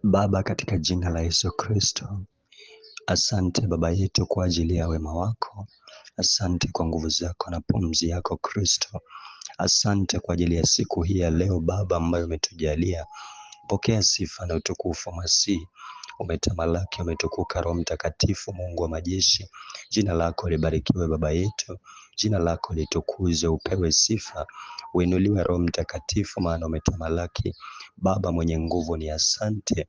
Baba, katika jina la Yesu Kristo, asante Baba yetu kwa ajili ya wema wako. Asante kwa nguvu zako na pumzi yako Kristo. Asante kwa ajili ya siku hii ya leo Baba ambayo umetujalia. Pokea sifa na utukufu Masihi. Umetamalaki, umetukuka Roho Mtakatifu, Mungu wa majeshi. Jina lako libarikiwe Baba yetu. Jina lako litukuzwe, upewe sifa. Uinuliwe Roho Mtakatifu, maana umetamalaki. Baba mwenye nguvu, ni asante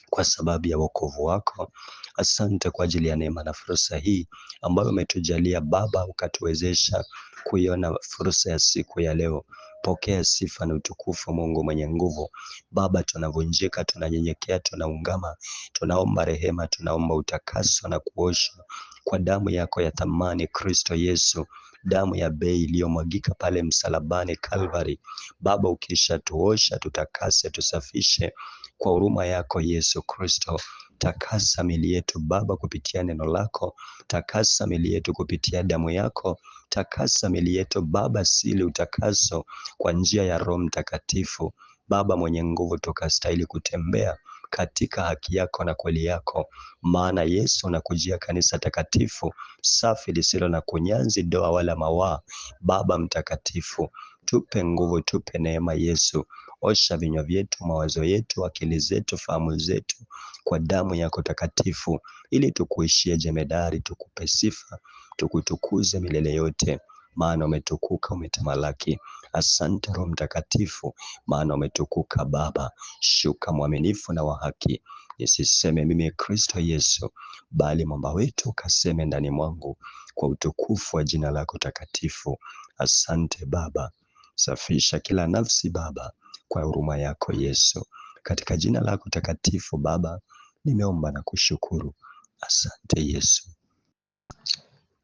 kwa sababu ya wokovu wako. Asante kwa ajili ya neema na fursa hii ambayo umetujalia Baba, ukatuwezesha kuiona fursa ya siku ya leo. Pokea sifa na utukufu Mungu mwenye nguvu. Baba, tunavunjika, tunanyenyekea, tunaungama, tunaomba rehema, tunaomba utakaso na kuoshwa kwa damu yako ya thamani Kristo Yesu, damu ya bei iliyomwagika pale msalabani Calvary. Baba, ukisha tuosha, tutakase, tusafishe kwa huruma yako Yesu Kristo. Takasa mili yetu Baba kupitia neno lako. Takasa mili yetu kupitia damu yako. Takasa mili yetu Baba, sili utakaso kwa njia ya Roho Mtakatifu. Baba mwenye nguvu, tukastahili kutembea katika haki yako na kweli yako, maana Yesu nakujia kanisa takatifu, safi, lisilo na kunyanzi, doa wala mawaa. Baba mtakatifu, tupe nguvu, tupe neema Yesu. Osha vinywa vyetu, mawazo yetu, akili zetu, fahamu zetu kwa damu yako takatifu, ili tukuishie jemedari, tukupe sifa, tukutukuze milele yote, maana umetukuka, umetamalaki. Asante Roho Mtakatifu, maana umetukuka Baba. Shuka mwaminifu na wa haki, nisiseme mimi Kristo Yesu, bali mwamba wetu kaseme ndani mwangu, kwa utukufu wa jina lako takatifu. Asante Baba, safisha kila nafsi Baba kwa huruma yako Yesu, katika jina lako takatifu Baba nimeomba na kushukuru. Asante Yesu.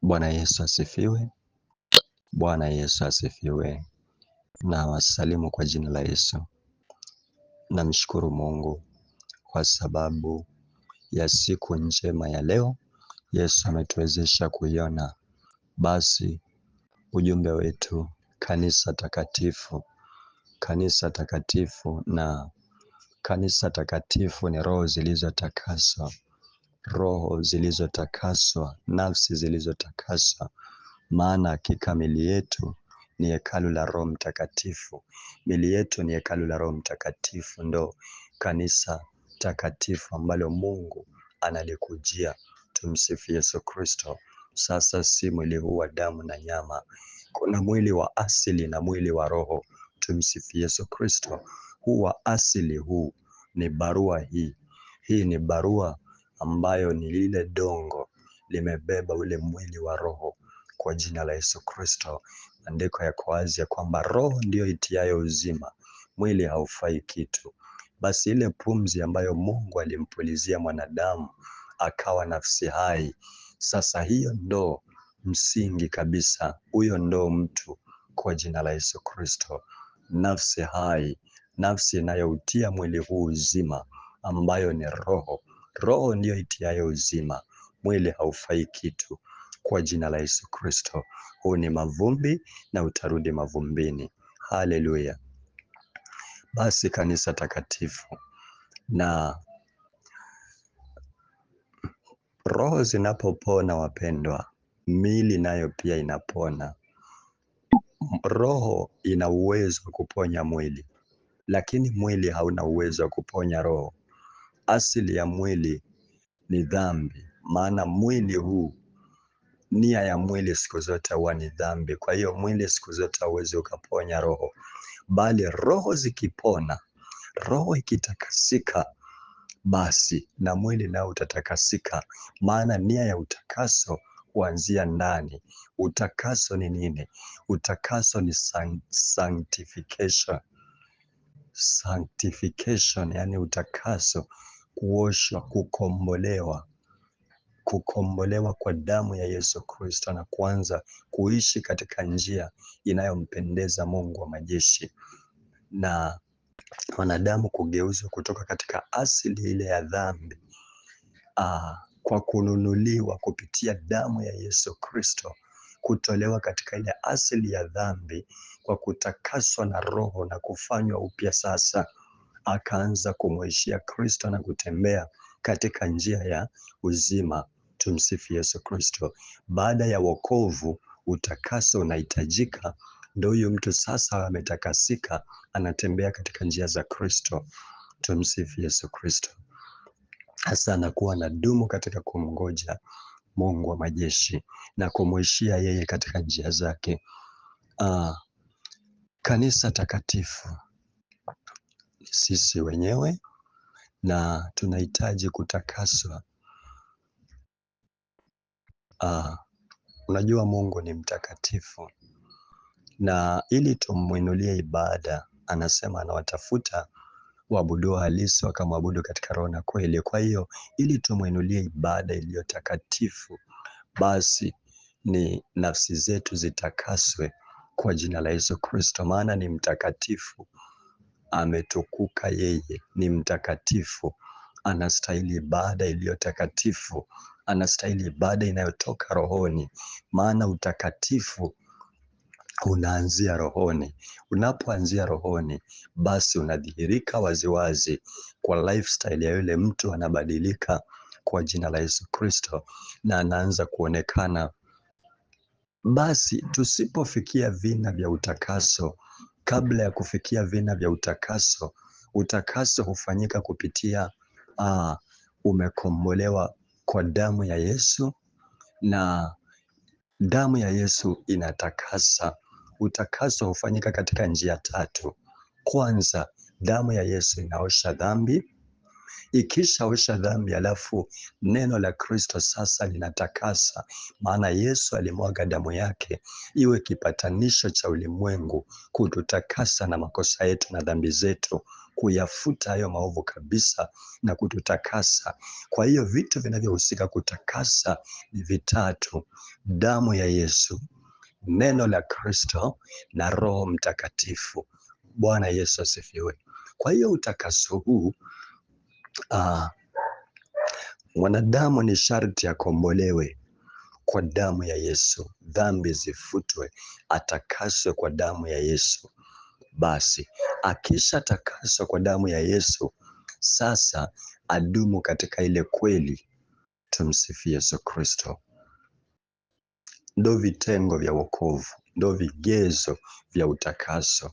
Bwana Yesu asifiwe. Bwana Yesu asifiwe. Na wasalimu kwa jina la Yesu. Namshukuru Mungu kwa sababu ya siku njema ya leo. Yesu ametuwezesha kuiona. Basi ujumbe wetu, kanisa takatifu, kanisa takatifu, na kanisa takatifu ni roho zilizotakaswa, roho zilizotakaswa, nafsi zilizotakaswa, maana hakika mili yetu ni hekalu la Roho Mtakatifu. Mili yetu ni hekalu la Roho Mtakatifu, ndo kanisa takatifu ambalo Mungu analikujia. Tumsifu Yesu Kristo. Sasa si mwili huu wa damu na nyama, kuna mwili wa asili na mwili wa roho. Tumsifu Yesu Kristo. Huu wa asili, huu ni barua hii ni barua ambayo ni lile dongo limebeba ule mwili wa roho kwa jina la Yesu Kristo. Andiko yako wazi ya kwamba roho ndiyo itiayo uzima, mwili haufai kitu. Basi ile pumzi ambayo Mungu alimpulizia mwanadamu akawa nafsi hai, sasa hiyo ndo msingi kabisa, huyo ndo mtu kwa jina la Yesu Kristo. Nafsi hai, nafsi inayoutia mwili huu uzima, ambayo ni roho. Roho ndiyo itiayo uzima, mwili haufai kitu kwa jina la Yesu Kristo. Huu ni mavumbi na utarudi mavumbini. Haleluya. Basi kanisa takatifu, na roho zinapopona wapendwa, miili nayo pia inapona. Roho ina uwezo wa kuponya mwili, lakini mwili hauna uwezo wa kuponya roho. Asili ya mwili ni dhambi, maana mwili huu, nia ya mwili siku zote huwa ni dhambi. Kwa hiyo mwili siku zote hauwezi ukaponya roho, bali roho zikipona, roho ikitakasika, basi na mwili nao utatakasika, maana nia ya utakaso huanzia ndani. Utakaso ni nini? Utakaso ni sanctification. Sanctification, yani utakaso, kuoshwa, kukombolewa kwa damu ya Yesu Kristo, na kuanza kuishi katika njia inayompendeza Mungu wa majeshi, na wanadamu kugeuzwa kutoka katika asili ile ya dhambi kwa kununuliwa kupitia damu ya Yesu Kristo, kutolewa katika ile asili ya dhambi kwa kutakaswa na roho na kufanywa upya sasa. akaanza kumwishia Kristo na kutembea katika njia ya uzima. Tumsifu Yesu Kristo. Baada ya wokovu, utakaso unahitajika. Ndio huyu mtu sasa ametakasika, anatembea katika njia za Kristo. Tumsifu Yesu Kristo. Hasa anakuwa na dumu katika kumngoja Mungu wa majeshi na kumwishia yeye katika njia zake. Kanisa takatifu ni sisi wenyewe na tunahitaji kutakaswa. Unajua Mungu ni mtakatifu, na ili tumwinulie ibada, anasema anawatafuta waabudu halisi wakamwabudu katika roho na kweli. Kwa hiyo ili tumwinulie ibada iliyo takatifu, basi ni nafsi zetu zitakaswe kwa jina la Yesu Kristo, maana ni mtakatifu, ametukuka, yeye ni mtakatifu, anastahili ibada iliyo takatifu, anastahili ibada inayotoka rohoni, maana utakatifu unaanzia rohoni. Unapoanzia rohoni, basi unadhihirika waziwazi kwa lifestyle ya yule mtu, anabadilika kwa jina la Yesu Kristo na anaanza kuonekana. Basi tusipofikia vina vya utakaso, kabla ya kufikia vina vya utakaso, utakaso hufanyika kupitia umekombolewa kwa damu ya Yesu, na damu ya Yesu inatakasa. Utakaso hufanyika katika njia tatu. Kwanza, damu ya Yesu inaosha dhambi. Ikishaosha dhambi, alafu neno la Kristo sasa linatakasa, maana Yesu alimwaga damu yake iwe kipatanisho cha ulimwengu, kututakasa na makosa yetu na dhambi zetu, kuyafuta hayo maovu kabisa na kututakasa. Kwa hiyo vitu vinavyohusika kutakasa ni vitatu: damu ya Yesu, neno la Kristo na Roho Mtakatifu. Bwana Yesu asifiwe. Kwa hiyo utakaso huu, mwanadamu ni sharti akombolewe kwa damu ya Yesu, dhambi zifutwe, atakaswe kwa damu ya Yesu. Basi akisha takaswa kwa damu ya Yesu, sasa adumu katika ile kweli. Tumsifu Yesu Kristo. Ndo vitengo vya wokovu, ndo vigezo vya utakaso.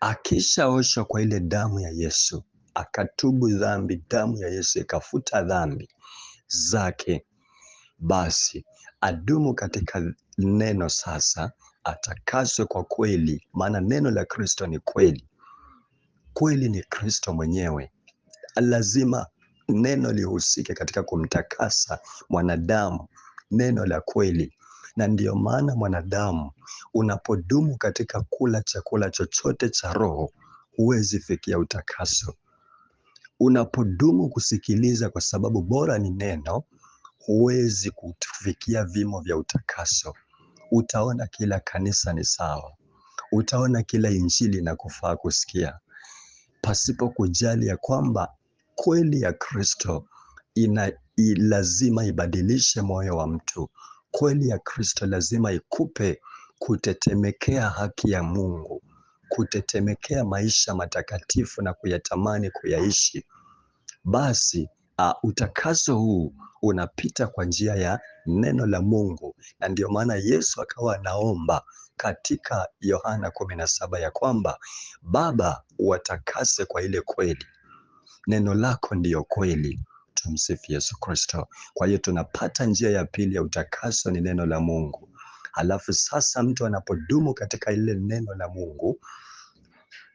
Akishaoshwa kwa ile damu ya Yesu, akatubu dhambi, damu ya Yesu ikafuta dhambi zake, basi adumu katika neno. Sasa atakaswe kwa kweli, maana neno la Kristo ni kweli. Kweli ni Kristo mwenyewe. Lazima neno lihusike katika kumtakasa mwanadamu, neno la kweli. Na ndiyo maana mwanadamu, unapodumu katika kula chakula chochote cha roho, huwezi fikia utakaso. Unapodumu kusikiliza, kwa sababu bora ni neno, huwezi kufikia vimo vya utakaso. Utaona kila kanisa ni sawa, utaona kila injili na kufaa kusikia, pasipo kujali ya kwamba kweli ya Kristo lazima ibadilishe moyo wa mtu. Kweli ya Kristo lazima ikupe kutetemekea haki ya Mungu, kutetemekea maisha matakatifu na kuyatamani kuyaishi. Basi utakaso huu unapita kwa njia ya neno la Mungu, na ndio maana Yesu akawa anaomba katika Yohana 17 ya kwamba Baba, watakase kwa ile kweli, neno lako ndiyo kweli. Tumsifu Yesu Kristo. Kwa hiyo tunapata njia ya pili ya utakaso, ni neno la Mungu. Halafu sasa mtu anapodumu katika ile neno la Mungu,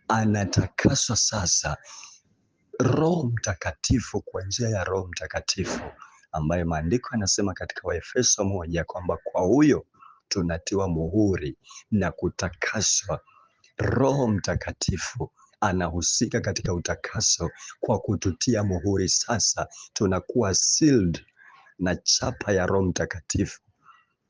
anatakaswa sasa Roho Mtakatifu, kwa njia ya Roho Mtakatifu ambaye maandiko yanasema katika Waefeso 1 kwamba kwa huyo tunatiwa muhuri na kutakaswa. Roho Mtakatifu anahusika katika utakaso kwa kututia muhuri. Sasa tunakuwa sealed na chapa ya Roho Mtakatifu.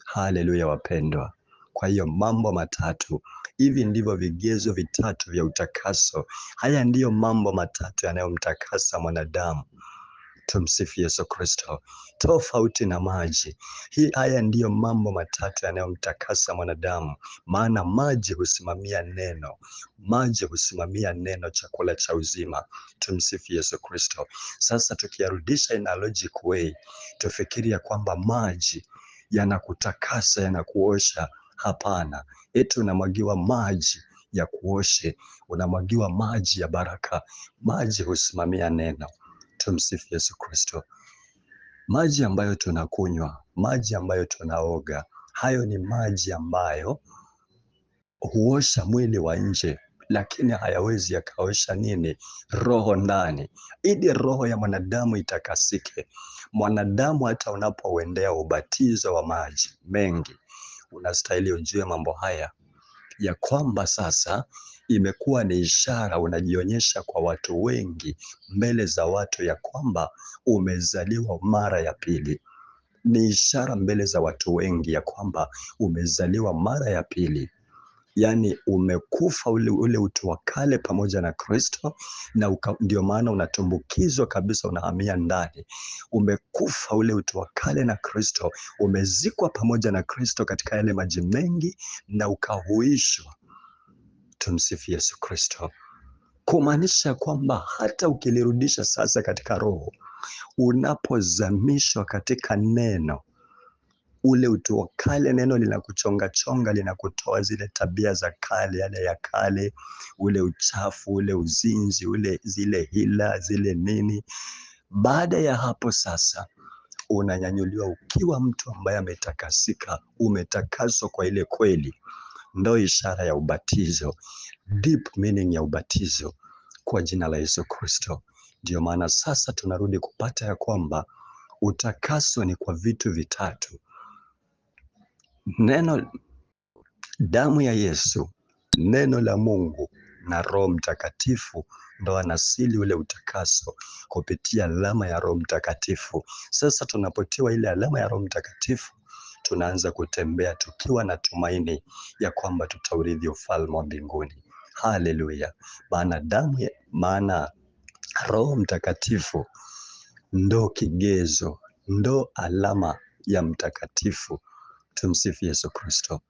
Haleluya wapendwa. Kwa hiyo mambo matatu hivi ndivyo vigezo vitatu vya utakaso. Haya ndiyo mambo matatu yanayomtakasa mwanadamu. Tumsifu Yesu Kristo. Tofauti na maji, haya ndiyo mambo matatu yanayomtakasa mwanadamu, maana maji husimamia neno. Maji husimamia neno, chakula cha uzima. Tumsifu Yesu Kristo. Sasa tukiyarudisha in a logic way, tufikiria kwamba maji yanakutakasa, yanakuosha. Hapana, eti unamwagiwa maji ya kuoshe, unamwagiwa maji ya baraka. Maji husimamia neno. Tumsifu Yesu Kristo. Maji ambayo tunakunywa, maji ambayo tunaoga, hayo ni maji ambayo huosha mwili wa nje, lakini hayawezi yakaosha nini? Roho ndani. Ili roho ya mwanadamu itakasike, mwanadamu hata unapouendea ubatizo wa maji mengi, unastahili ujue mambo haya, ya kwamba sasa imekuwa ni ishara, unajionyesha kwa watu wengi, mbele za watu, ya kwamba umezaliwa mara ya pili. Ni ishara mbele za watu wengi ya kwamba umezaliwa mara ya pili. Yaani umekufa ule utu wa kale pamoja na Kristo, na ndio maana unatumbukizwa kabisa, unahamia ndani. Umekufa ule utu wa kale na Kristo, umezikwa pamoja na Kristo katika yale maji mengi, na ukahuishwa. Tumsifu Yesu Kristo. Kumaanisha kwamba hata ukilirudisha sasa katika roho, unapozamishwa katika neno, ule utu wa kale, neno linakuchonga chonga, linakutoa zile tabia za kale, yale ya kale, ule uchafu, ule uzinzi, zile hila, zile nini. Baada ya hapo sasa unanyanyuliwa ukiwa mtu ambaye ametakasika, umetakaswa kwa ile kweli. Ndo ishara ya ubatizo, deep meaning ya ubatizo, kwa jina la Yesu Kristo. Ndio maana sasa tunarudi kupata ya kwamba utakaso ni kwa vitu vitatu: neno, damu ya Yesu, neno la Mungu, na Roho Mtakatifu. Ndo anasili ule utakaso kupitia alama ya Roho Mtakatifu. Sasa tunapotiwa ile alama ya Roho Mtakatifu, tunaanza kutembea tukiwa na tumaini ya kwamba tutaurithi ufalme wa mbinguni. Haleluya! Maana Roho Mtakatifu ndo kigezo, ndo alama ya mtakatifu. Tumsifu Yesu Kristo.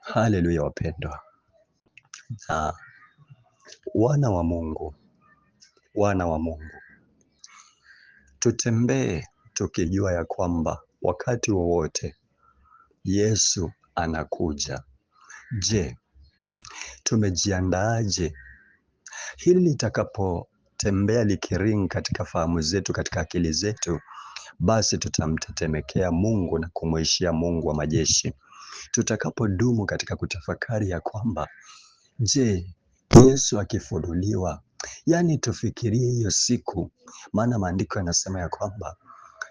Haleluya wapendwa. Wana wa Mungu, tutembee tukijua ya kwamba wakati wowote Yesu anakuja. Je, tumejiandaaje? Hili litakapotembea likiring katika fahamu zetu, katika akili zetu, basi tutamtetemekea Mungu na kumwishia Mungu wa majeshi. Tutakapodumu katika kutafakari ya kwamba, je, Yesu akifunuliwa, yani tufikirie hiyo siku, maana maandiko yanasema ya kwamba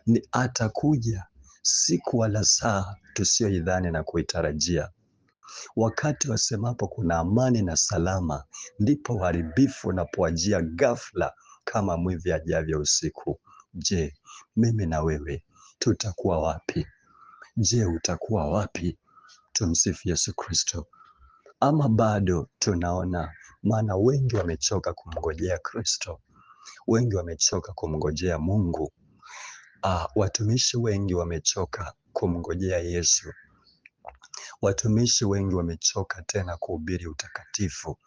ni atakuja siku wala saa tusioidhani na kuitarajia. Wakati wasemapo kuna amani na salama, ndipo uharibifu unapowajia ghafla kama mwivi ajavyo usiku. Je, mimi na wewe tutakuwa wapi? Je, utakuwa wapi? Tumsifu Yesu Kristo. Ama bado tunaona, maana wengi wamechoka kumngojea Kristo, wengi wamechoka kumngojea Mungu. Watumishi wengi wamechoka kumngojea Yesu. Watumishi wengi wamechoka tena kuhubiri utakatifu.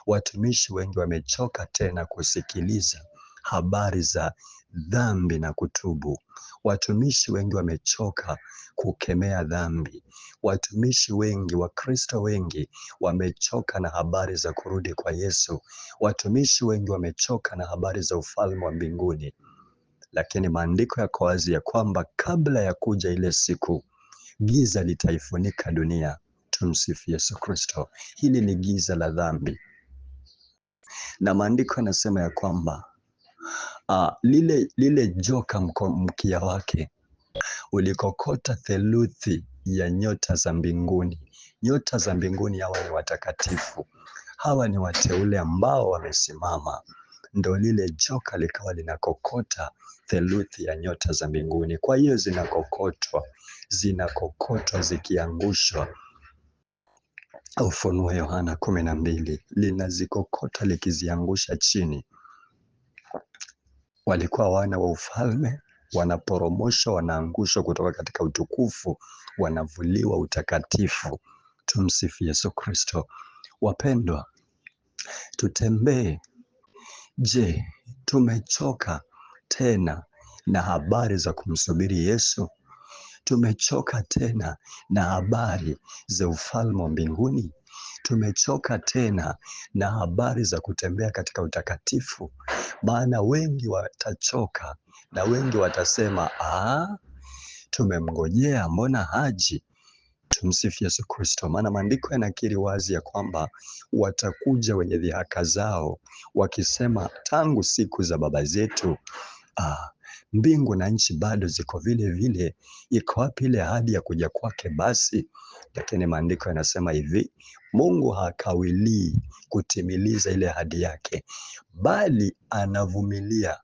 Watumishi wengi wamechoka tena kusikiliza habari za dhambi na kutubu. Watumishi wengi wamechoka kukemea dhambi. Watumishi wengi, Wakristo wengi wamechoka na habari za kurudi kwa Yesu. Watumishi wengi wamechoka na habari za ufalme wa mbinguni. Lakini maandiko yako wazi ya kwamba kabla ya kuja ile siku, giza litaifunika dunia. Tumsifu Yesu Kristo. Hili ni giza la dhambi, na maandiko yanasema ya kwamba lile joka mkia wake ulikokota theluthi ya nyota za mbinguni. Nyota za mbinguni hawa ni watakatifu, hawa ni wateule ambao wamesimama. Ndo lile joka likawa linakokota theluthi ya nyota za mbinguni. Kwa hiyo zinakokotwa zikiangushwa. Ufunuo Yohana 12 linazikokota likiziangusha chini. walikuwa wana wa ufalme, wanaporomoshwa, wanaangushwa kutoka katika utukufu, wanavuliwa utakatifu. Tumsifu Yesu Kristo. Wapendwa, tutembee. Je, tumechoka tena na habari za kumsubiri Yesu? Tumechoka tena na habari za ufalme wa mbinguni? Tumechoka tena na habari za kutembea katika utakatifu? Maana wengi watachoka na wengi watasema, tumemngojea, mbona haji? Tumsifu Yesu Kristo. Maana maandiko yanakiri wazi ya kwamba watakuja wenye dhihaka zao wakisema, tangu siku za baba zetu mbingu na nchi bado ziko vile vile, iko wapi ile ahadi ya kuja kwake basi? Lakini maandiko yanasema hivi, Mungu hakawilii kutimiliza ile ahadi yake, bali anavumilia,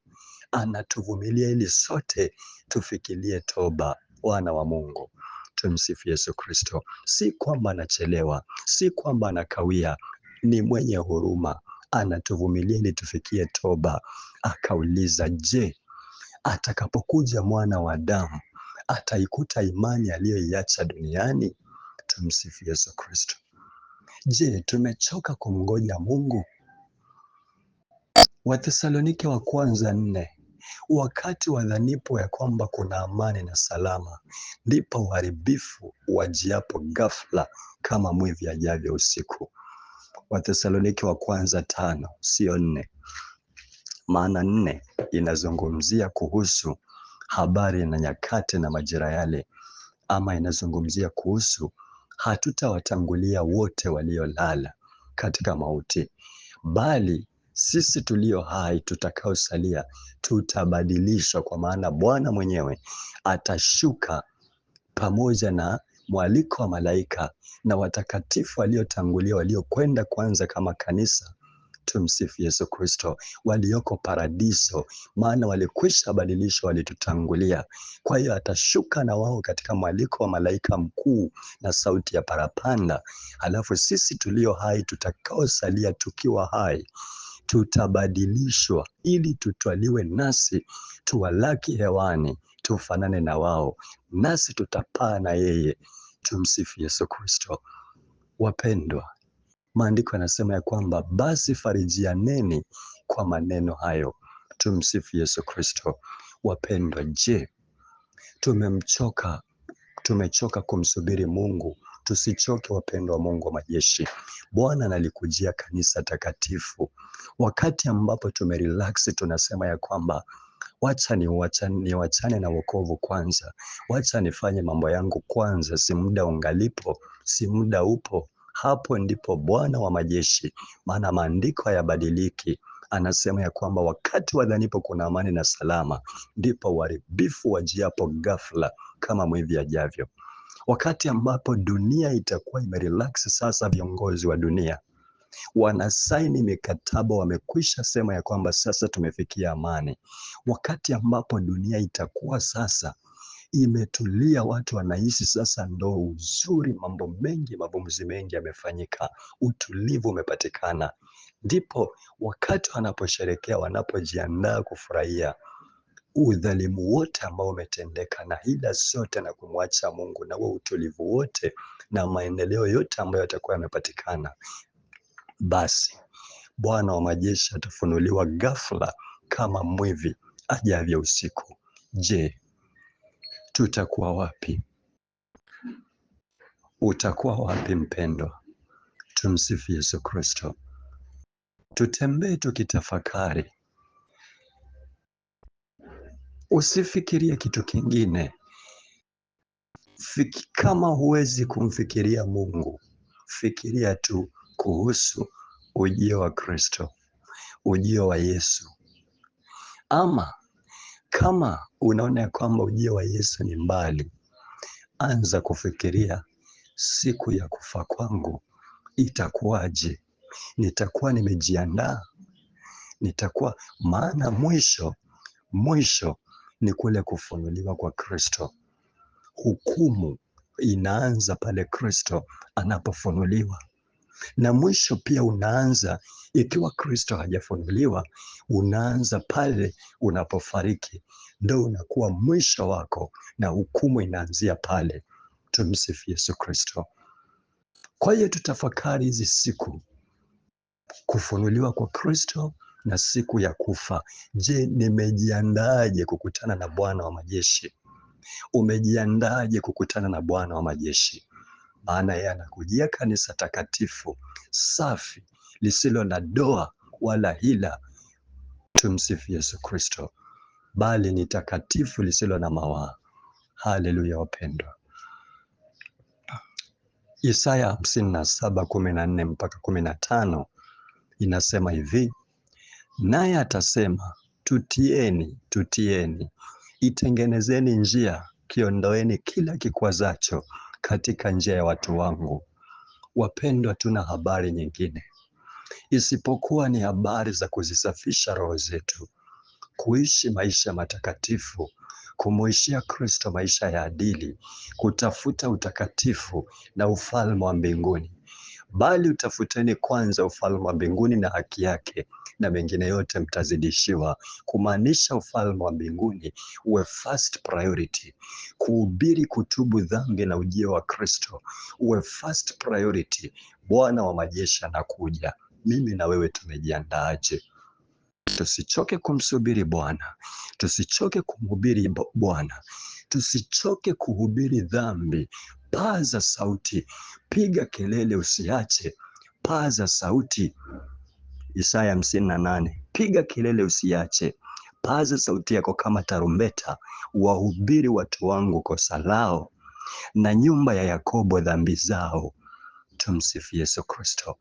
anatuvumilia ili sote tufikirie toba. Wana wa Mungu, tumsifu Yesu Kristo. Si kwamba anachelewa, si kwamba anakawia, ni mwenye huruma, anatuvumilia ili tufikie toba. Akauliza, je, atakapokuja mwana wa Adamu ataikuta imani aliyoiacha duniani? Tumsifu Yesu Kristo. Je, tumechoka kumngoja Mungu? Wathesalonike wa kwanza 4, wakati wadhanipo ya kwamba kuna amani na salama, ndipo uharibifu wajiapo ghafla kama mwivi ajavyo usiku. Wathesalonike wa kwanza 5, sio 4. Maana 4 inazungumzia kuhusu habari na nyakati na majira yale, ama inazungumzia kuhusu hatutawatangulia wote waliolala katika mauti, bali sisi tulio hai tutakaosalia tutabadilishwa, kwa maana Bwana mwenyewe atashuka pamoja na mwaliko wa malaika na watakatifu waliotangulia, waliokwenda kwanza kama kanisa. Tumsifu Yesu Kristo, walioko paradiso, maana walikwisha badilishwa, walitutangulia. Kwa hiyo atashuka na wao katika mwaliko wa malaika mkuu na sauti ya parapanda. Alafu sisi tulio hai tutakaosalia tukiwa hai tutabadilishwa ili tutwaliwe nasi tuwalaki hewani, tufanane na wao, nasi tutapaa na yeye. Tumsifu Yesu Kristo. Wapendwa, maandiko yanasema ya kwamba basi farijianeni kwa maneno hayo. Tumsifu Yesu Kristo. Wapendwa, je, tumechoka kumsubiri Mungu? Tusichoke wapendwa wa Mungu wa majeshi. Bwana analikujia kanisa takatifu. Wakati ambapo tumerelax, tunasema ya kwamba wacha niwachane na wokovu kwanza, wacha nifanye mambo yangu kwanza, si muda ungalipo, si muda upo. Hapo ndipo Bwana wa majeshi, maana maandiko hayabadiliki, anasema ya kwamba wakati wadhanipo kuna amani na salama, ndipo uharibifu wajiapo ghafla kama mwivi ajavyo. Wakati ambapo dunia itakuwa imerelax sasa, viongozi wa dunia wanasaini mikataba, wamekwisha sema ya kwamba sasa tumefikia amani. Wakati ambapo dunia itakuwa sasa imetulia, watu wanaishi sasa ndo uzuri, mambo mengi, mabumzi mengi yamefanyika, utulivu umepatikana, ndipo wakati wanaposherekea, wanapojiandaa kufurahia udhalimu wote ambao umetendeka na hila zote na kumwacha Mungu na huo utulivu wote na maendeleo yote ambayo yatakuwa yamepatikana, basi Bwana wa majeshi atafunuliwa ghafla kama mwivi ajavyo usiku. Je, tutakuwa wapi? Utakuwa wapi mpendwa? Tumsifu Yesu Kristo. Tutembee tukitafakari. Usifikirie kitu kingine. Kama huwezi kumfikiria Mungu, fikiria tu kuhusu ujio wa Kristo, ujio wa Yesu. Ama kama unaona ya kwamba ujio wa Yesu ni mbali, anza kufikiria siku ya kufa kwangu itakuwaje? Nitakuwa nimejiandaa? Maana mwisho ni kule kufunuliwa kwa Kristo. Hukumu inaanza pale Kristo anapofunuliwa. Na mwisho pia unaanza, ikiwa Kristo hajafunuliwa, unaanza pale unapofariki, ndio unakuwa mwisho wako na hukumu inaanzia pale. Tumsifu Yesu Kristo. Kwa hiyo tutafakari hizi siku, kufunuliwa kwa Kristo na siku ya kufa. Je, nimejiandaaje kukutana na Bwana wa majeshi? Umejiandaaje kukutana na Bwana wa majeshi? Maana yeye anakujia kanisa takatifu, safi, lisilo na doa wala hila. Tumsifu Yesu Kristo. Bali ni takatifu, lisilo na mawaa. Haleluya wapendwa. Isaya 57:14 mpaka 15 inasema hivi: naye atasema, tutieni, tutieni, itengenezeni njia, kiondoeni kila kikwazacho katika njia ya watu wangu. Wapendwa, tuna habari nyingine isipokuwa ni habari za kuzisafisha roho zetu, kuishi maisha matakatifu, kumuishia Kristo maisha ya adili, kutafuta utakatifu na ufalme wa mbinguni. Bali utafuteni kwanza ufalme wa mbinguni na haki yake, na mengine yote mtazidishiwa. Kumaanisha ufalme wa mbinguni uwe first priority. Kuhubiri kutubu dhambi na ujio wa Kristo uwe first priority. Bwana wa majeshi anakuja. Mimi na wewe tumejiandaaje? Tusichoke kumsubiri Bwana, tusichoke kumhubiri Bwana, tusichoke kuhubiri dhambi. Paza sauti, piga kelele, usiache. Paza sauti. Isaya 58, piga kelele, usiache. Paza sauti yako kama tarumbeta, wahubiri watu wangu kosa lao, na nyumba ya Yakobo dhambi zao. Tumsifu Yesu Kristo.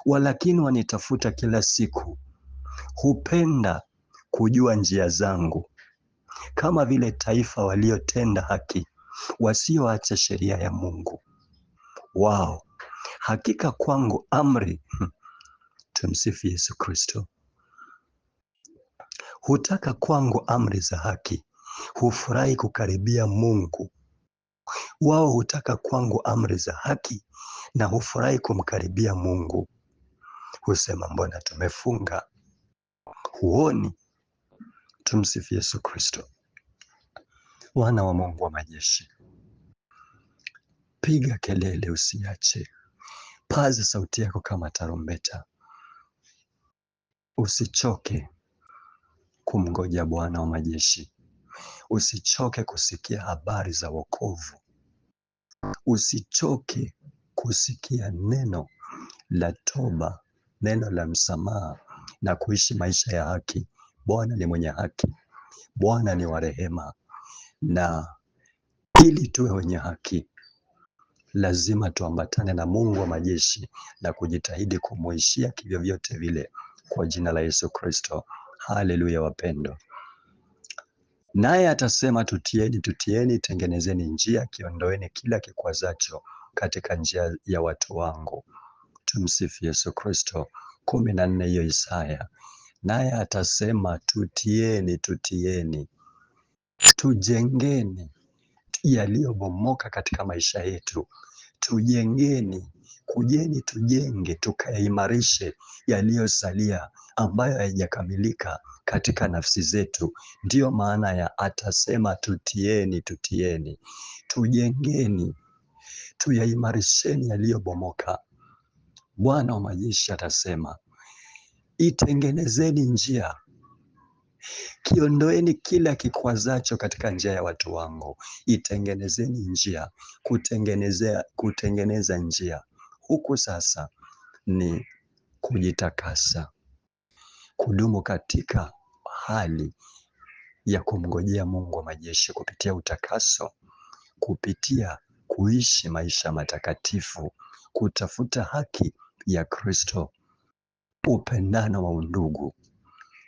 Walakini wanitafuta kila siku, hupenda kujua njia zangu, kama vile taifa waliotenda haki, wasioacha sheria ya Mungu wao. Hakika kwangu amri tumsifu Yesu Kristo. Hutaka kwangu amri za haki, hufurahi kukaribia Mungu. Wao hutaka kwangu amri za haki na hufurahi kumkaribia Mungu. Husema, mbona tumefunga huoni? Tumsifu Yesu Kristo. Wana wa Mungu wa majeshi, piga kelele, usiache. Paza sauti yako kama tarumbeta. Usichoke kumngoja Bwana wa majeshi. Usichoke kusikia habari za wokovu. Usichoke kusikia neno la toba, neno la msamaha na kuishi maisha ya haki. Bwana ni mwenye haki. Bwana ni wa rehema, na ili tuwe wenye haki lazima tuambatane na Mungu wa majeshi na kujitahidi kumuishia kivyovyote vile, kwa jina la Yesu Kristo. Haleluya wapendwa. Naye atasema, tutieni, tutieni, tengenezeni njia, kiondoeni kila kikwazacho katika njia ya watu wangu. Tumsifu Yesu Kristo. 14 hiyo Isaya. Naye atasema, tutieni, tutieni, tujengeni yaliyobomoka katika maisha yetu. Tujengeni, kujeni tujenge, tukaimarishe yaliyosalia ambayo hayajakamilika katika nafsi zetu. Ndiyo maana ya atasema, tutieni, tutieni, tujengeni, tuyaimarisheni yaliyobomoka. Bwana wa majeshi atasema, itengenezeni njia, kiondoeni kila kikwazacho katika njia ya watu wangu. Itengenezeni njia. Kutengeneza njia huku sasa ni kujitakasa, kudumu katika hali ya kumngojea Mungu wa majeshi kupitia utakaso, kupitia kuishi maisha matakatifu, kutafuta haki ya Kristo, upendano wa undugu,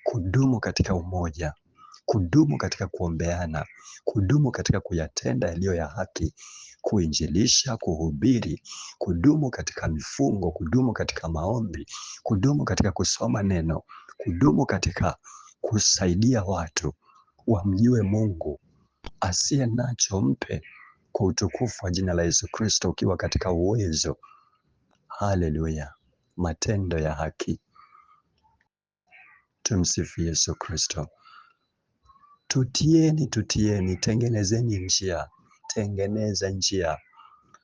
kudumu katika umoja, kudumu katika kuombeana, kudumu katika kuyatenda yaliyo ya haki, kuinjilisha, kuhubiri, kudumu katika mifungo, kudumu katika maombi, kudumu katika kusoma neno, kudumu katika kusaidia watu wamjue Mungu. Asiye nacho mpe, kwa utukufu wa jina la Yesu Kristo, ukiwa katika uwezo. Haleluya! Matendo ya haki. Tumsifu Yesu Kristo. Tutieni, tengenezeni njia, tengeneza njia,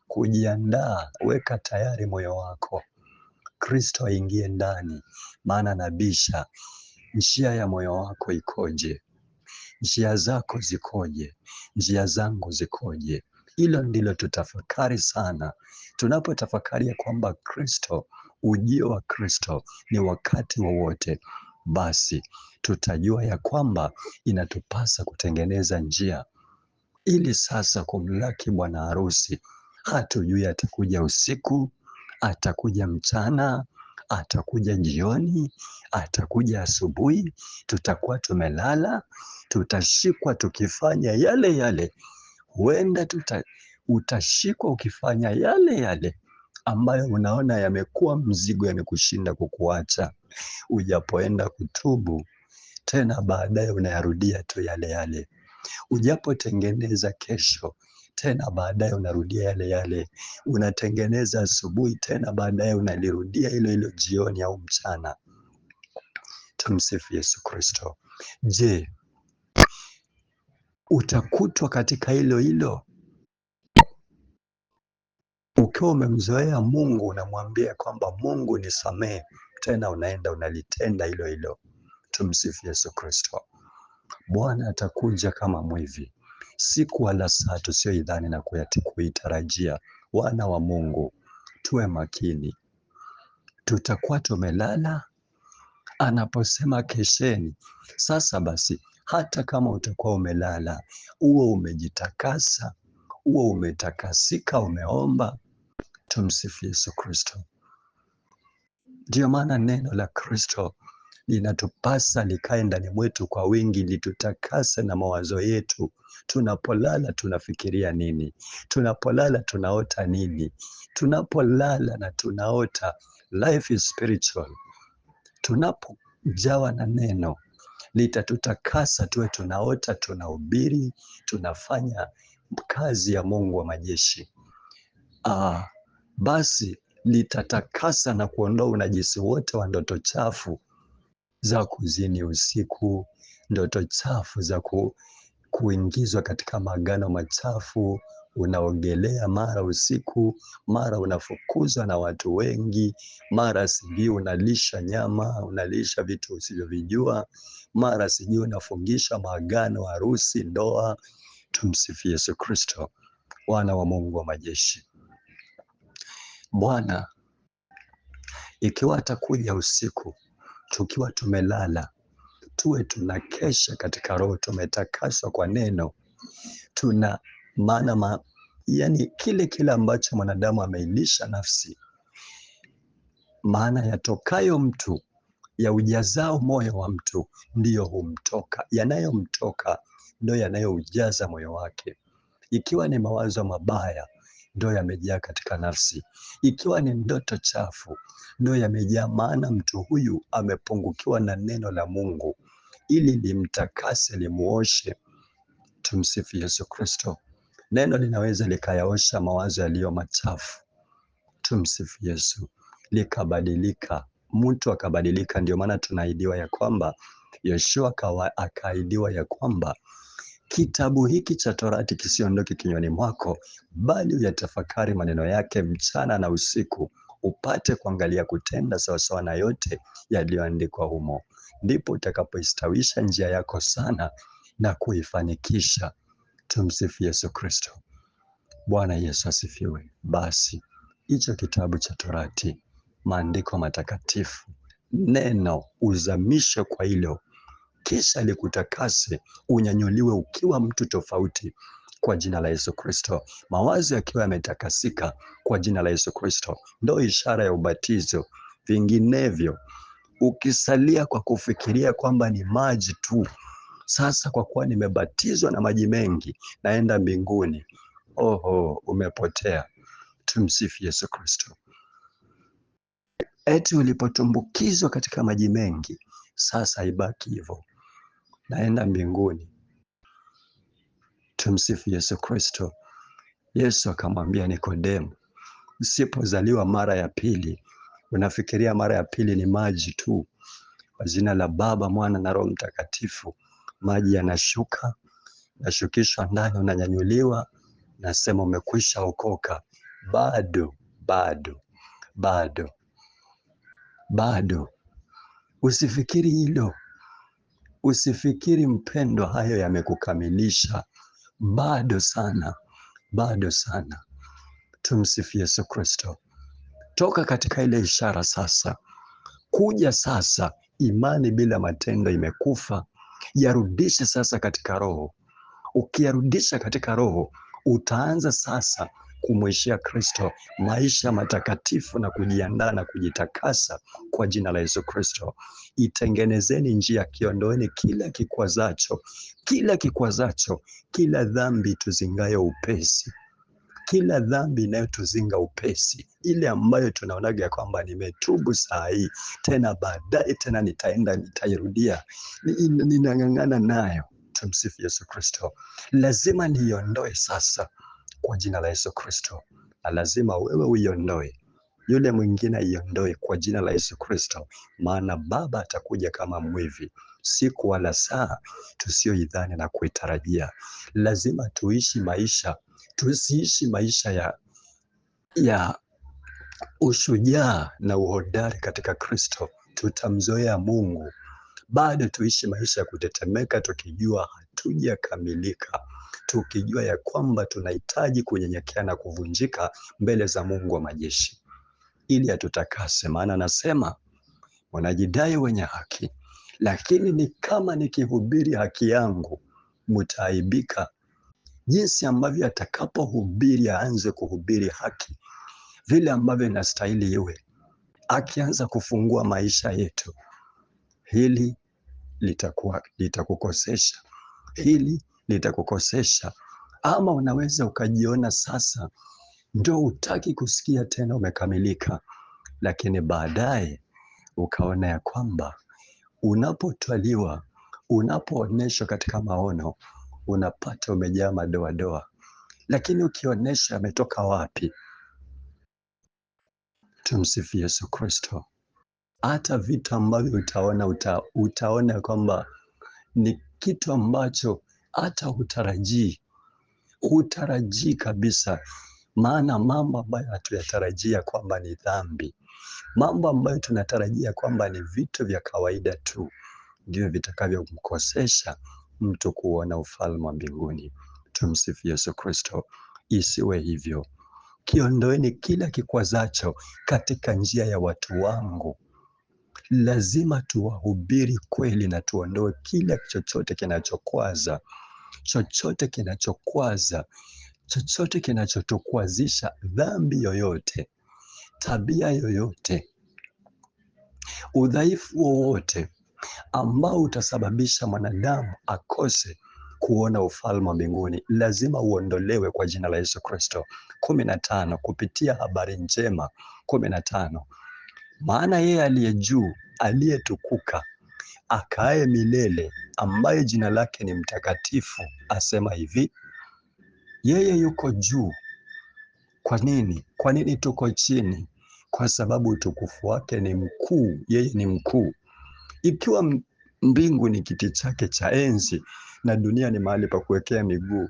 kujiandaa, weka tayari moyo wako, Kristo aingie ndani, maana nabisha. Njia ya moyo wako ikoje? Njia zako zikoje? Njia zangu zikoje? Hilo ndilo tutafakari sana. Tunapotafakari ya kwamba Kristo, ujio wa Kristo ni wakati wowote, basi tutajua ya kwamba inatupasa kutengeneza njia ili sasa kumlaki bwana harusi. Hatujui atakuja usiku, atakuja mchana, atakuja jioni, atakuja asubuhi. Tutakuwa tumelala, tutashikwa tukifanya yale yale. Huenda utashikwa ukifanya yale yale ambayo unaona yamekuwa mzigo, yamekushinda kukuacha. Ujapoenda kutubu, tena baadaye unayarudia tu yale yale. Ujapotengeneza kesho, tena baadaye unarudia yale yale. Unatengeneza asubuhi, tena baadaye unalirudia hilo hilo jioni au mchana. Tumsifu Yesu Kristo. Je, utakutwa katika hilo hilo? Ukiwa umemzoea Mungu, unamwambia kwamba Mungu nisamehe, tena unaenda unalitenda hilo hilo. Tumsifu Yesu Kristo. Bwana atakuja kama mwivi, siku wala saa tusiyoidhani na kuitarajia. Wana wa Mungu, tuwe makini. Tutakuwa tumelala anaposema kesheni. Sasa basi, hata kama utakuwa umelala, uwe umejitakasa, uwe umetakasika, umeomba. Tumsifu Yesu Kristo. Ndiyo maana neno la Kristo linatupasa likae ndani mwetu kwa wingi, litutakase na mawazo yetu. Tunapolala tunafikiria nini? Tunapolala tunaota nini? Tunapolala na tunaota, life is spiritual. Tunapojawa na neno, litatutakasa, tuwe tunaota, tunahubiri, tunafanya kazi ya Mungu wa majeshi. Basi litatakasa na kuondoa unajisi wote wa ndoto chafu za kuzini usiku, ndoto chafu za kuingizwa katika magano machafu. Unaogelea mara usiku, mara unafukuzwa na watu wengi, mara sijui unalisha nyama, unalisha vitu usivyovijua, mara sijui unafungisha maagano, harusi, ndoa. Tumsifu Yesu Kristo. Wana wa Mungu wa majeshi, Bwana ikiwa atakuja usiku tukiwa tumelala, tuwe tunakesha katika roho, tumetakaswa kwa neno. Tuna maana yani kile ambacho mwanadamu ameilisha nafsi, maana yatokayo mtu, ya ujazao moyo wa mtu ndiyo humtoka. Yanayomtoka ndio yanayoujaza moyo wake. Ikiwa ni mawazo mabaya, ndio yamejaa katika nafsi. Ikiwa ni ndoto chafu, ndio yamejaa, maana mtu huyu amepungukiwa na neno la Mungu ili limtakase, limuoshe. Tumsifu Yesu Kristo. Neno linaweza likayaosha mawazo yaliyo machafu. Tumsifu Yesu. Likabadilika, mtu akabadilika. Ndio maana tunaahidiwa ya kwamba, Yoshua akaahidiwa ya kwamba kitabu hiki cha Torati kisiondoke kinywani mwako, bali uyatafakari maneno yake mchana na usiku, upate kuangalia kutenda sawasawa na yote yaliyoandikwa humo. Ndipo utakapoistawisha njia yako sana na kuifanikisha. Tumsifu Yesu Kristo. Bwana Yesu asifiwe. Basi hicho kitabu cha Torati, maandiko matakatifu, neno uzamishe kwa hilo, kisha likutakase, unyanyuliwe ukiwa mtu tofauti kwa jina la Yesu Kristo. Mawazo yakiwa yametakasika kwa jina la Yesu Kristo, ndio ishara ya ubatizo. Vinginevyo ukisalia kwa kufikiria kwamba ni maji tu, sasa kwa kuwa nimebatizwa na maji mengi naenda mbinguni, oho, umepotea. Tumsifu Yesu Kristo. Eti ulipotumbukizwa katika maji mengi, sasa ibaki hivyo, naenda mbinguni. Tumsifu Yesu Kristo. Yesu akamwambia Nikodemo, Usipozaliwa mara ya pili, unafikiria mara ya pili ni maji tu. Kwa jina la Baba, Mwana na Roho Mtakatifu, maji yanashuka, nashukishwa ndani, unanyanyuliwa, nasema umekwisha okoka. Bado, bado, bado, bado. Usifikiri hilo. Usifikiri mpendwa, hayo yamekukamilisha. Bado sana, bado sana. Tumsifu Yesu Kristo. Toka katika ile ishara sasa, kuja sasa. Imani bila matendo imekufa. Yarudishe sasa katika roho. Ukiyarudisha katika roho, utaanza sasa kumwishia Kristo maisha matakatifu na kujiandaa na kujitakasa kwa jina la Yesu Kristo. Itengenezeni njia, kiondoeni kila kikwazacho, kila dhambi tuzingayo upesi, kila dhambi inayotuzinga upesi, ile ambayo tunaonaga kwamba nimetubu saa hii, tena baadaye tena nitaenda nitairudia, ninang'ang'ana nayo. Tumsifu Yesu Kristo. Lazima niondoe sasa kwa jina la Yesu Kristo, na lazima wewe uiondoe, yule mwingine aiondoe kwa jina la Yesu Kristo, maana Baba atakuja kama mwivi, siku wala saa tusiyoidhani na kuitarajia. Lazima tuishi maisha, tusiishi maisha ya ushujaa na uhodari katika Kristo, tutamzoea Mungu. Bado tuishi maisha ya kutetemeka, tukijua hatujakamilika, tukijua ya kwamba tunahitaji kunyenyekea na kuvunjika mbele za Mungu wa majeshi ili atutakase. Maana anasema wanajidai wenye haki, lakini ni kama nikihubiri haki yangu mtaaibika. Jinsi ambavyo atakapohubiri, aanze kuhubiri haki vile ambavyo inastahili iwe, akianza kufungua maisha yetu, hili litakukosesha, hili litakukosesha. Ama unaweza ukajiona sasa ndo hutaki kusikia tena umekamilika, lakini baadaye ukaona ya kwamba unapotwaliwa, unapoonyeshwa katika maono, unapata umejaa madoadoa, lakini ukionyesha ametoka wapi? Tumsifu Yesu Kristo. Hata vitu ambavyo utaona kwamba ni kitu ambacho hata hutarajii kabisa. Maana mambo ambayo hatuyatarajia kwamba ni dhambi, mambo ambayo tunatarajia kwamba ni vitu vya kawaida tu, ndio vitakavyomkosesha mtu kuona ufalme wa mbinguni. Tumsifu Yesu Kristo. Isiwe hivyo. Kiondoeni kila kikwazacho katika njia ya watu wangu. Lazima tuwahubiri kweli na tuondoe kila chochote kinachokwaza, chochote kinachotukwazisha, dhambi yoyote, tabia yoyote, udhaifu wowote ambao utasababisha mwanadamu akose kuona ufalme wa mbinguni, lazima uondolewe kwa jina la Yesu Kristo. 15 kupitia habari njema 15. Maana yeye aliye juu, aliyetukuka, akae milele, ambaye jina lake ni mtakatifu, asema hivi, yeye yuko juu. Kwa nini? Kwa nini tuko chini? Kwa sababu utukufu wake ni mkuu, yeye ni mkuu. Ikiwa mbingu ni kiti chake cha enzi na dunia ni mahali pa kuwekea miguu,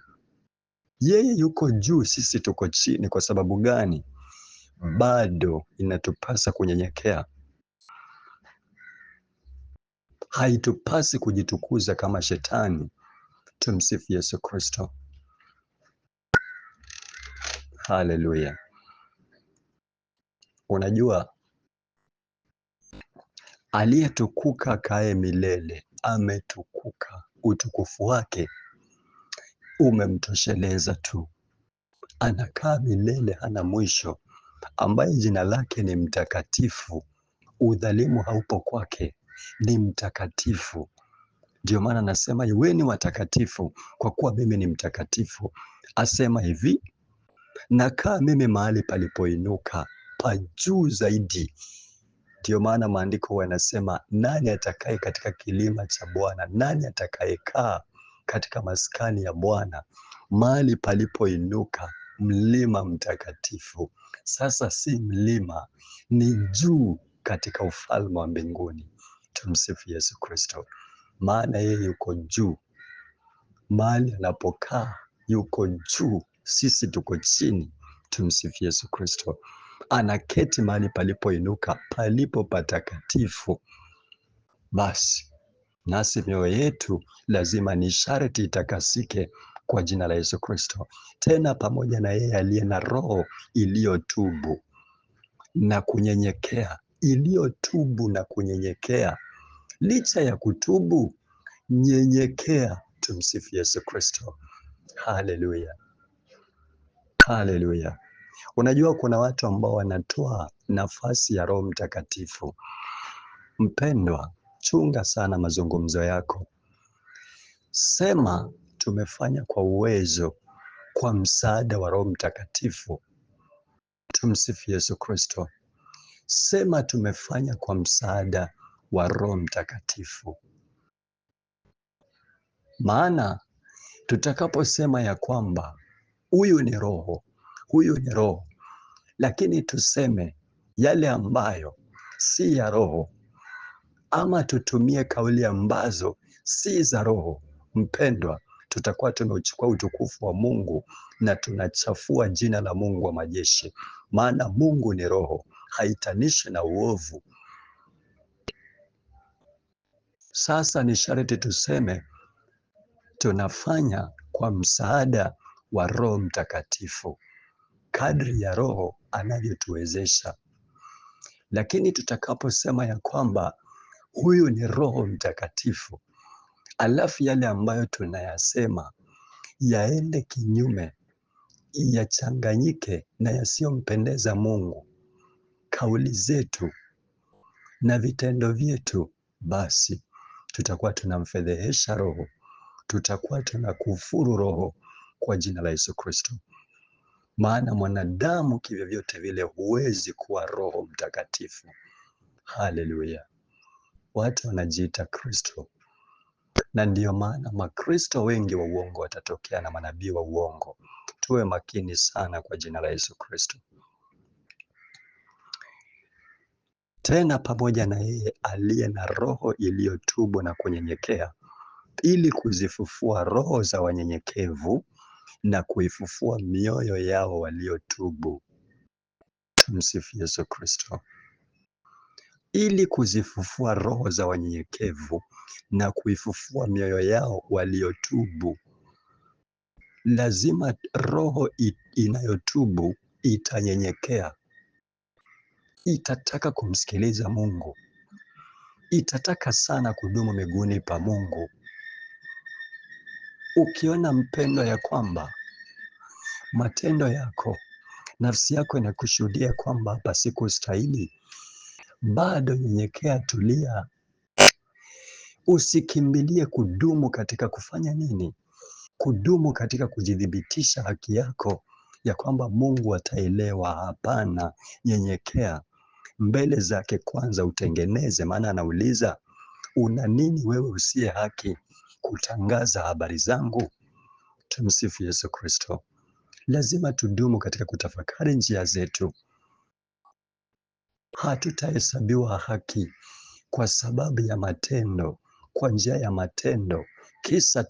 yeye yuko juu, sisi tuko chini. Kwa sababu gani? Bado inatupasa kunyenyekea. Haitupasi kujitukuza kama shetani. Tumsifu Yesu Kristo. Haleluya. Unajua, aliyetukuka kae milele, ametukuka. Utukufu wake umemtosheleza tu, anakaa milele, hana mwisho, ambaye jina lake ni mtakatifu. Udhalimu haupo kwake, ni mtakatifu. Ndio maana anasema iweni watakatifu kwa kuwa mimi ni mtakatifu. Asema hivi, nakaa mimi mahali palipoinuka pa juu zaidi. Ndio maana maandiko yanasema, nani atakaye katika kilima cha Bwana? Nani atakayekaa katika maskani ya Bwana? Mahali palipoinuka, mlima mtakatifu. Sasa si mlima, ni juu katika ufalme wa mbinguni. Tumsifu Yesu Kristo. Maana yeye yuko juu, mahali anapokaa yuko juu, sisi tuko chini. Tumsifu Yesu Kristo. Anaketi mahali palipoinuka, palipo patakatifu. Basi nasi mioyo yetu lazima ni sharti itakasike kwa jina la Yesu Kristo, tena pamoja na yeye aliye na roho iliyotubu na kunyenyekea, iliyotubu na kunyenyekea. Licha ya kutubu, nyenyekea. Tumsifu Yesu Kristo. Haleluya, haleluya. Unajua kuna watu ambao wanatoa nafasi ya Roho Mtakatifu. Mpendwa, chunga sana mazungumzo yako. Sema tumefanya kwa uwezo, kwa msaada wa Roho Mtakatifu. Tumsifu Yesu Kristo. Sema tumefanya kwa msaada wa Roho Mtakatifu. Maana tutakaposema ya kwamba huyu ni roho, huyu ni roho, lakini tuseme yale ambayo si ya roho, ama tutumie kauli ambazo si za roho, mpendwa, tutakuwa tunauchukua utukufu wa Mungu na tunachafua jina la Mungu wa majeshi. Maana Mungu ni roho, haitanishi na uovu. Sasa ni sharti tuseme tunafanya kwa msaada wa Roho Mtakatifu, kadri ya Roho anavyotuwezesha. Lakini tutakaposema ya kwamba huyu ni Roho Mtakatifu, alafu yale ambayo tunayasema yaende kinyume, yachanganyike na yasiyompendeza Mungu, kauli zetu na vitendo vyetu, basi tutakuwa tunamfedhehesha Roho, tutakuwa tunakufuru Roho kwa jina la Yesu Kristo. Maana mwanadamu kivyovyote vile huwezi kuwa Roho Mtakatifu. Haleluya. Watu wanajiita Kristo, na ndiyo maana makristo wengi wa uongo watatokea na manabii wa uongo. Tuwe makini sana kwa jina la Yesu Kristo. Tena pamoja na yeye aliye na roho iliyotubu na kunyenyekea, ili kuzifufua roho za wanyenyekevu na kuifufua mioyo yao waliotubu. Tumsifu Yesu Kristo. Ili kuzifufua roho za wanyenyekevu na kuifufua mioyo yao waliotubu. Lazima roho inayotubu itanyenyekea, itataka kumsikiliza Mungu, itataka sana kudumu miguuni pa Mungu. Ukiona mpendo ya kwamba matendo yako, nafsi yako inakushuhudia kwamba hapa sikustahili, bado nyenyekea, tulia. Usikimbilie kudumu katika kufanya nini? Kudumu katika kujidhibitisha haki yako ya kwamba Mungu ataelewa. Hapana, nyenyekea mbele zake kwanza, utengeneze. Maana anauliza, una nini wewe usiye haki kutangaza habari zangu? Tumsifu Yesu Kristo. Lazima tudumu katika kutafakari njia zetu. Hatutahesabiwa haki kwa sababu ya matendo, kwa njia ya matendo, kisa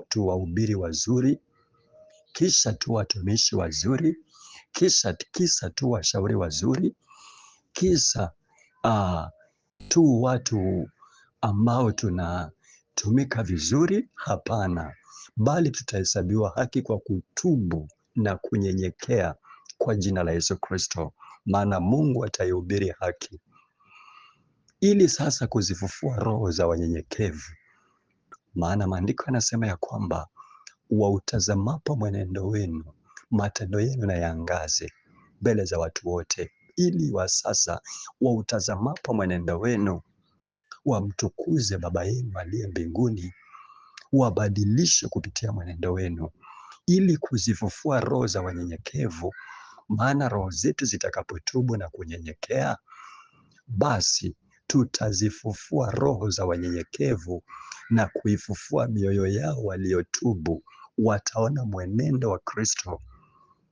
tuwahubiri wazuri, kisha tu watumishi wazuri, kisa tu washauri wazuri, kisa tu watu ambao tunatumika vizuri. Hapana, bali tutahesabiwa haki kwa kutubu na kunyenyekea kwa jina la Yesu Kristo. Maana Mungu ataihubiri haki, ili sasa kuzifufua roho za wanyenyekevu. Maana maandiko yanasema ya kwamba wautazamapo mwenendo wenu, matendo yenu na yaangaze mbele za watu wote, ili wa sasa wautazamapo mwenendo wenu wamtukuze Baba yenu aliye mbinguni, wabadilishe kupitia mwenendo wenu, ili kuzifufua roho za wanyenyekevu. Maana roho zetu zitakapotubu na kunyenyekea, basi tutazifufua roho za wanyenyekevu na kuifufua mioyo yao waliotubu. Wataona mwenendo wa Kristo,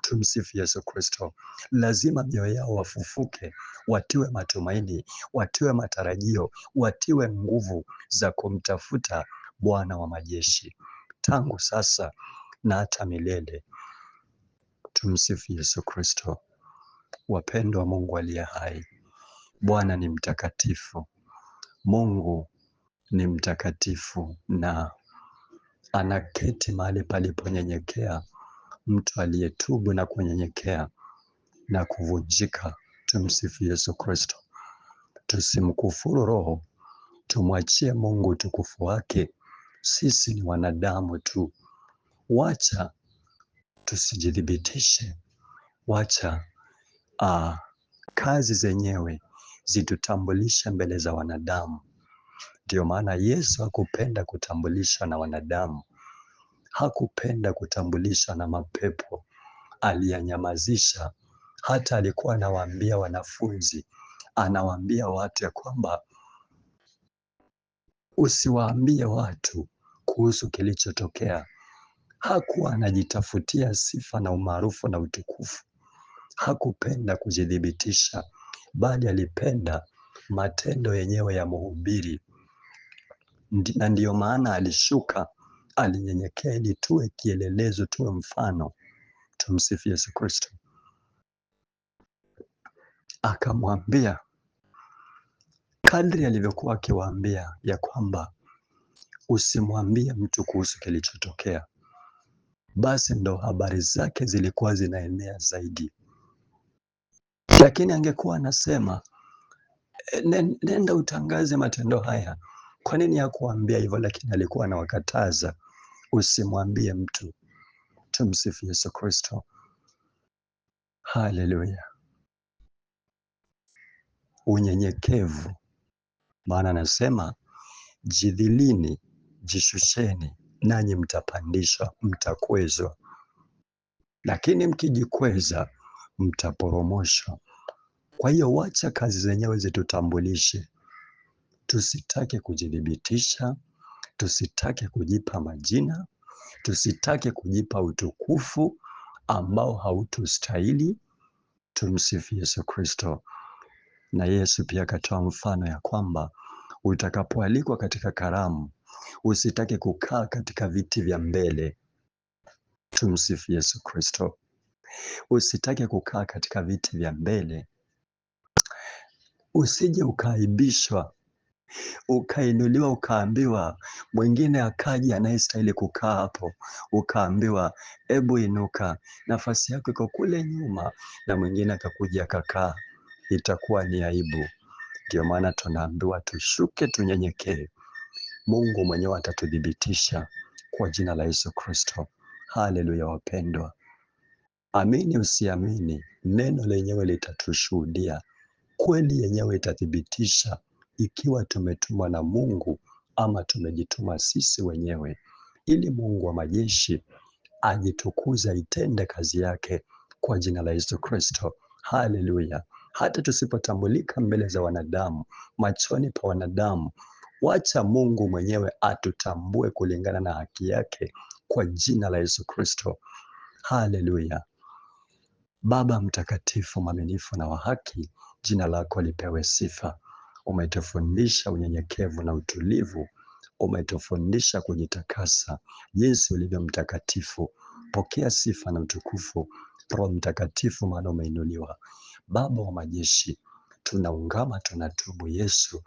Tumsifu Yesu Kristo. Lazima mioyo yao wafufuke, watiwe matumaini, watiwe matarajio, watiwe nguvu za kumtafuta Bwana wa majeshi tangu sasa na hata milele. Tumsifu Yesu Kristo. Wapendwa wa Mungu aliye hai, Bwana ni mtakatifu. Mungu ni mtakatifu na anaketi mahali paliponyenyekea mtu aliyetubu na kunyenyekea na kuvunjika. Tumsifu Yesu Kristo. Tusimkufuru Roho, tumwachie Mungu utukufu wake. Sisi ni wanadamu tu. Wacha tusijidhibitishe, wacha kazi zenyewe zitutambulishe mbele za wanadamu. Ndio maana Yesu hakupenda kutambulishwa na wanadamu, hakupenda kutambulishwa na mapepo, aliyanyamazisha. Hata alikuwa anawaambia wanafunzi, anawaambia watu ya kwamba usiwaambie watu kuhusu kilichotokea. Hakuwa anajitafutia sifa na umaarufu na utukufu. Hakupenda kujidhibitisha, bali alipenda matendo yenyewe ya mhubiri. Na ndiyo maana alishuka, alinyenyekea ili tuwe kielelezo, tuwe mfano. Tumsifu Yesu Kristo. Akamwambia kadri alivyokuwa akiwaambia ya kwamba usimwambie mtu kuhusu kilichotokea, basi ndo habari zake zilikuwa zinaenea zaidi. Lakini angekuwa anasema nenda utangaze matendo haya, kwa nini hakuambia hivyo? Lakini alikuwa anawakataza, usimwambie mtu. Tumsifu Yesu Kristo. Haleluya. Unyenyekevu, maana anasema jidhilini, jishusheni, nanyi mtapandishwa, mtakwezwa. Lakini mkijikweza, mtaporomoshwa. Kwa hiyo wacha kazi zenyewe zitutambulishe. Tusitake kujidhibitisha, tusitake kujipa majina, tusitake kujipa utukufu ambao hautustahili. Tumsifu Yesu Kristo. Na Yesu pia akatoa mfano ya kwamba utakapoalikwa katika karamu, usitake kukaa katika viti vya mbele. Tumsifu Yesu Kristo. Usitake kukaa katika viti vya mbele, usije ukaaibishwa, ukainuliwa, ukaambiwa mwingine akaja anayestahili kukaa hapo, ukaambiwa ebu inuka, nafasi yako iko kule nyuma, na mwingine akakuja akakaa. Itakuwa ni aibu. Ndio maana tunaambiwa tushuke, tunyenyekee. Mungu mwenyewe atatudhibitisha kwa jina la Yesu Kristo. Haleluya wapendwa. Amini usiamini, neno lenyewe litatushuhudia. Kweli yenyewe itathibitisha ikiwa tumetumwa na Mungu ama tumejituma sisi wenyewe, ili Mungu wa majeshi ajitukuze, itende kazi yake kwa jina la Yesu Kristo. Haleluya. Hata tusipotambulika mbele za wanadamu, machoni pa wanadamu, wacha Mungu mwenyewe atutambue kulingana na haki yake kwa jina la Yesu Kristo. Haleluya. Baba mtakatifu, mwaminifu na wa haki, jina lako lipewe sifa. Umetufundisha unyenyekevu na utulivu, umetufundisha kujitakasa jinsi ulivyo mtakatifu. Pokea sifa na utukufu, Roho Mtakatifu, maana umeinuliwa. Baba wa majeshi, tunaungama, tunatubu. Yesu,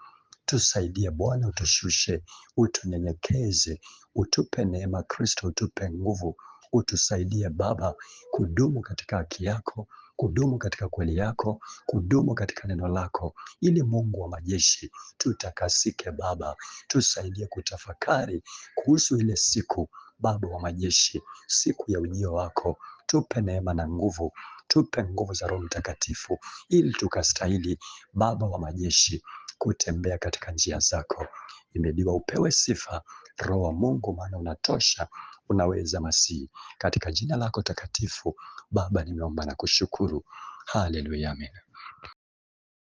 tusaidie Bwana, utushushe, utunyenyekeze, utupe neema. Kristo, utupe nguvu, utusaidie Baba kudumu katika haki yako, kudumu katika kweli yako, kudumu katika neno lako, ili Mungu wa majeshi tutakasike. Baba, tusaidie kutafakari kuhusu ile siku, Baba wa majeshi, siku ya ujio wako. Tupe neema na nguvu, tupe nguvu za Roho Mtakatifu ili tukastahili, Baba wa majeshi, kutembea katika njia zako. Imediwa upewe sifa, Roho wa Mungu, maana unatosha, unaweza Masihi. Katika jina lako takatifu Baba nimeomba na kushukuru. Haleluya, amen.